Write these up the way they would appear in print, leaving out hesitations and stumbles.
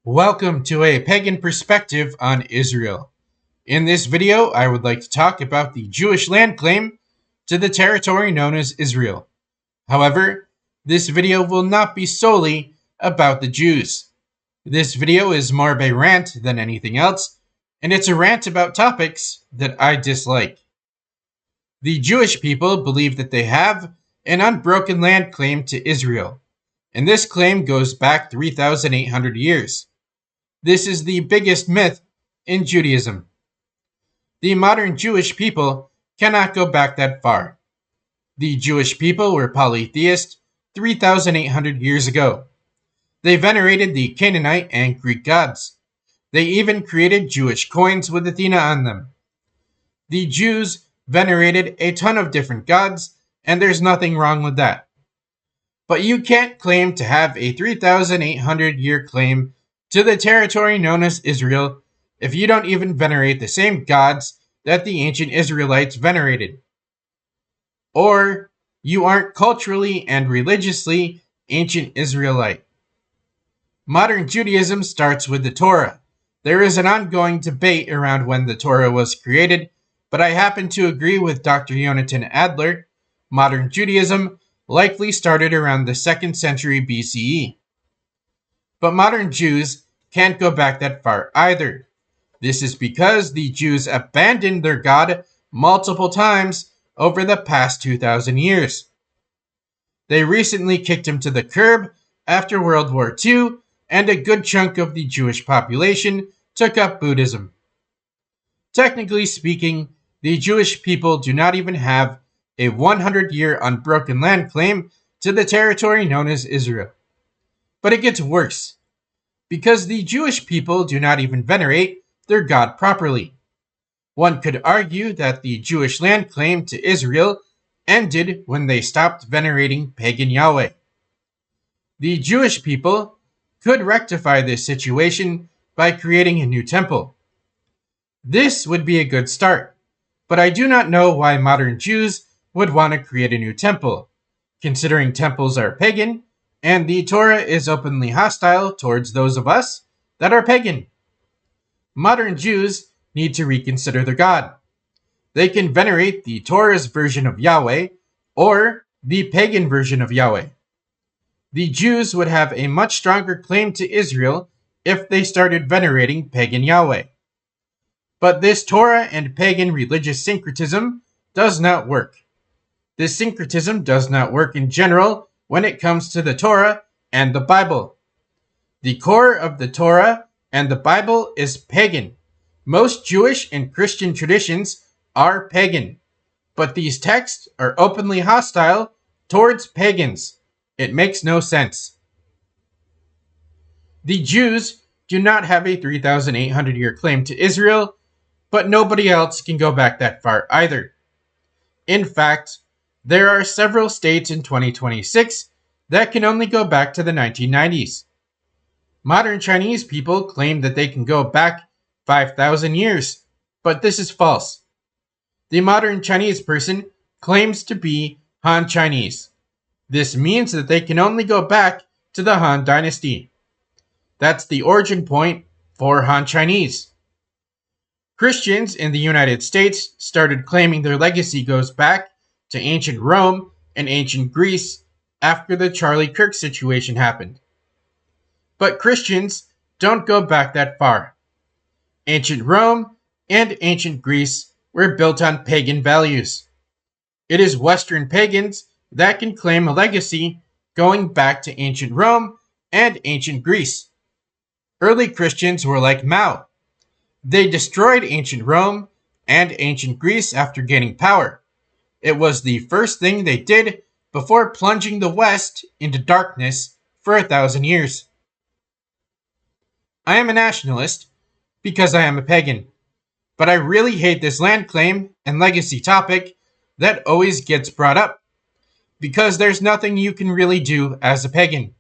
Welcome to a pagan perspective on Israel. In this video, I would like to talk about the Jewish land claim to the territory known as Israel. However, this video will not be solely about the Jews. This video is more of a rant than anything else, and it's a rant about topics that I dislike. The Jewish people believe that they have an unbroken land claim to Israel, and this claim goes back 3,800 years. This is the biggest myth in Judaism. The modern Jewish people cannot go back that far. The Jewish people were polytheist 3,800 years ago. They venerated the Canaanite and Greek gods. They even created Jewish coins with Athena on them. The Jews venerated a ton of different gods, and there's nothing wrong with that. But you can't claim to have a 3,800-year claim to the territory known as Israel if you don't even venerate the same gods that the ancient Israelites venerated. Or you aren't culturally and religiously ancient Israelite. Modern Judaism starts with the Torah. There is an ongoing debate around when the Torah was created, but I happen to agree with Dr. Yonatan Adler. Modern Judaism likely started around the 2nd century BCE. But modern Jews can't go back that far either. This is because the Jews abandoned their God multiple times over the past 2,000 years. They recently kicked him to the curb after World War II, and a good chunk of the Jewish population took up Buddhism. Technically speaking, the Jewish people do not even have a 100-year unbroken land claim to the territory known as Israel. But it gets worse, because the Jewish people do not even venerate their God properly. One could argue that the Jewish land claim to Israel ended when they stopped venerating pagan Yahweh. The Jewish people could rectify this situation by creating a new temple. This would be a good start, but I do not know why modern Jews would want to create a new temple, considering temples are pagan, and the Torah is openly hostile towards those of us that are pagan. Modern Jews need to reconsider their God. They can venerate the Torah's version of Yahweh or the pagan version of Yahweh. The Jews would have a much stronger claim to Israel if they started venerating pagan Yahweh. But this Torah and pagan religious syncretism does not work. This syncretism does not work in general when it comes to the Torah and the Bible. The core of the Torah and the Bible is pagan. Most Jewish and Christian traditions are pagan, but these texts are openly hostile towards pagans. It makes no sense. The Jews do not have a 3,800-year claim to Israel, but nobody else can go back that far either. In fact, there are several states in 2026 that can only go back to the 1990s. Modern Chinese people claim that they can go back 5,000 years, but this is false. The modern Chinese person claims to be Han Chinese. This means that they can only go back to the Han Dynasty. That's the origin point for Han Chinese. Christians in the United States started claiming their legacy goes back to ancient Rome and ancient Greece after the Charlie Kirk situation happened. But Christians don't go back that far. Ancient Rome and ancient Greece were built on pagan values. It is Western pagans that can claim a legacy going back to ancient Rome and ancient Greece. Early Christians were like Mao. They destroyed ancient Rome and ancient Greece after gaining power. It was the first thing they did before plunging the West into darkness for 1,000 years. I am a nationalist because I am a pagan, but I really hate this land claim and legacy topic that always gets brought up, because there's nothing you can really do as a pagan.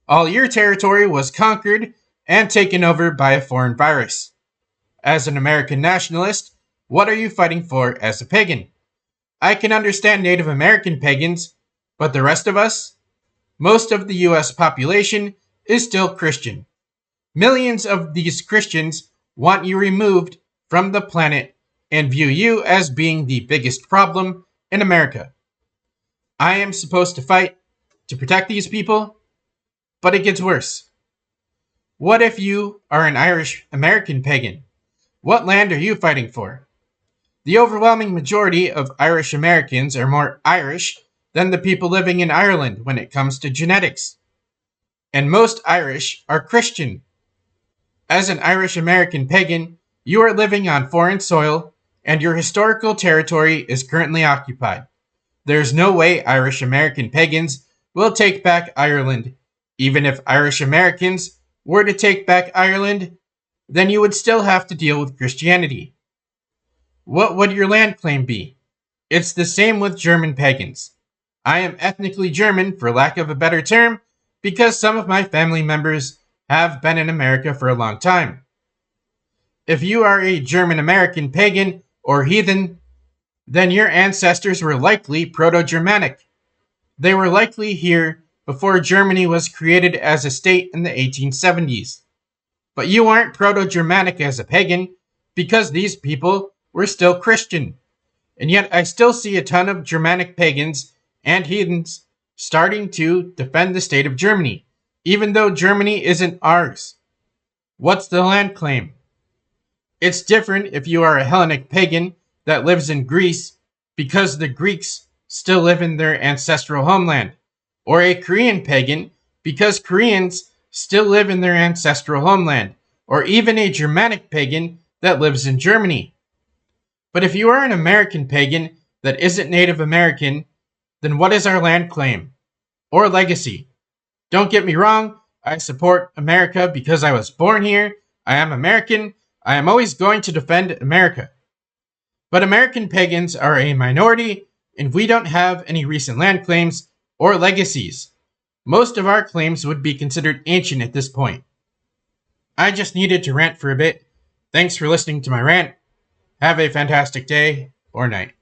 All your territory was conquered and taken over by a foreign virus. As an American nationalist, what are you fighting for as a pagan? I can understand Native American pagans, but the rest of us? Most of the US population is still Christian. Millions of these Christians want you removed from the planet and view you as being the biggest problem in America. I am supposed to fight to protect these people, but it gets worse. What if you are an Irish American pagan? What land are you fighting for? The overwhelming majority of Irish Americans are more Irish than the people living in Ireland when it comes to genetics. And most Irish are Christian. As an Irish American pagan, you are living on foreign soil and your historical territory is currently occupied. There's no way Irish American pagans will take back Ireland. Even if Irish Americans were to take back Ireland, then you would still have to deal with Christianity. What would your land claim be? It's the same with German pagans. I am ethnically German, for lack of a better term, because some of my family members have been in America for a long time. If you are a German American pagan or heathen, then your ancestors were likely Proto-Germanic. They were likely here before Germany was created as a state in the 1870s. But you aren't Proto-Germanic as a pagan because these people were still Christian. And yet I still see a ton of Germanic pagans and heathens starting to defend the state of Germany, even though Germany isn't ours. What's the land claim? It's different if you are a Hellenic pagan that lives in Greece because the Greeks still live in their ancestral homeland, or a Korean pagan because Koreans still live in their ancestral homeland, or even a Germanic pagan that lives in Germany. But if you are an American pagan that isn't Native American, then what is our land claim? Or legacy? Don't get me wrong, I support America because I was born here, I am American, I am always going to defend America. But American pagans are a minority, and we don't have any recent land claims or legacies. Most of our claims would be considered ancient at this point. I just needed to rant for a bit. Thanks for listening to my rant. Have a fantastic day or night.